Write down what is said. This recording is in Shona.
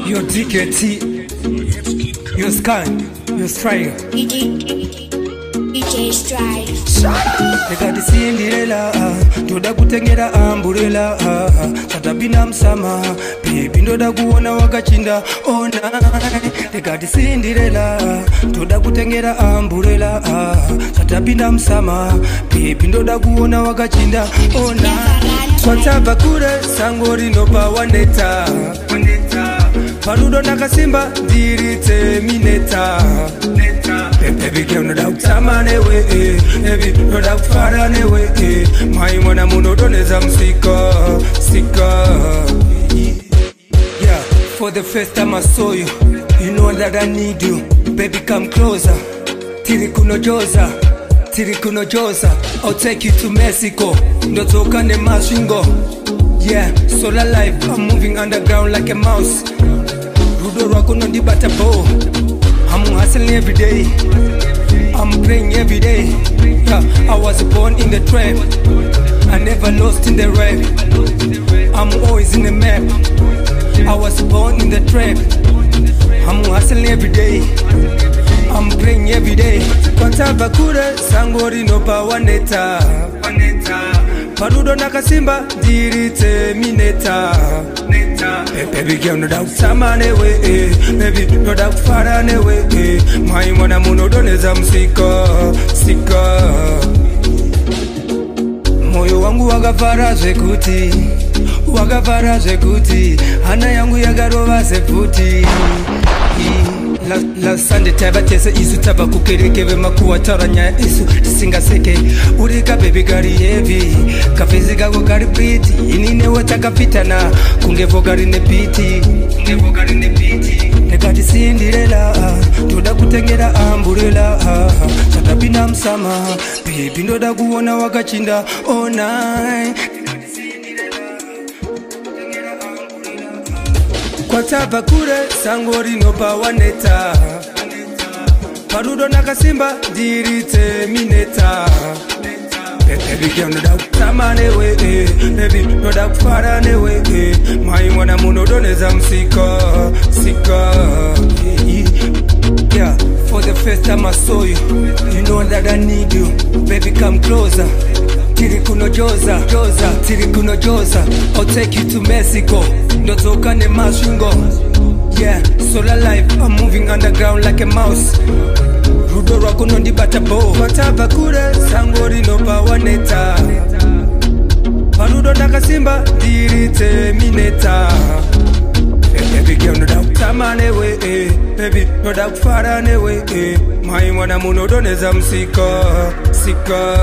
Your DKT, your Sky, your Strike. DJ Strike. Tekati Cinderella, toda kutengera umbrella. Satabina msama, baby ndoda kuona wakachinda ona. Tekati Cinderella, toda kutengera umbrella. Satabina msama, baby ndoda kuona wakachinda ona. Kwatava kure sangori no pawaneta. Parudo nakasimba dirite mineta. Baby girl no doubt samane we, baby no doubt farane we. My mwana muno doneza msika, sika. Yeah, for the first time I saw you, you know that I need you. Baby come closer, tiri kunojoza, tiri kunojoza. I'll take you to Mexico, ndotoka ne mashingo. Yeah, solar life, I'm moving underground like a mouse. Rudo rako no di batabo. I'm hustling every day, I'm praying every day. Yeah, I was born in the trap, I never lost in the rap. I'm always in the map, I was born in the trap. I'm hustling every day, I'm praying every day. Kwatava kure sangori no pawaneta. Parudo nakasimba dirite mineta. Baby girl no doubt samane we, baby no doubt farane we. My mwana muno doneza msika, sika. Moyo wangu wagavara zekuti, wagavara zekuti. Hana yangu yagarova sefuti. La Sunday taba tese isu taba kukerekebe makuwa taranya isu tisinga seke. Urika baby gari heavy, kafizi gago gari pretty. Inine wataka fitana, kungevo gari ne piti, kungevo gari ne piti. Tekati Cinderella, toda kutengera umbrella. Satabina msama, baby ndoda kuona wakachinda all night. Kwatava kure sangori no pawaneta. Parudo nakasimba dirite mineta. Baby girl no doubt samane we, baby no doubt farane we. My mwana muno doneza msika, sika. Yeah, for the first time I saw you, you know that I need you. Baby come closer, tiri kunojoza, joza, tiri kunojoza. I'll take you to Mexico, ndotoka ne mashingo. Yeah, solar life, I'm moving underground like a mouse. Rudo rako no di batabo. Kwatava kure sangori no pawaneta. Parudo nakasimba dirite mineta. Baby girl no doubt samane we, baby no doubt farane we. My mwana muno doneza msika, sika.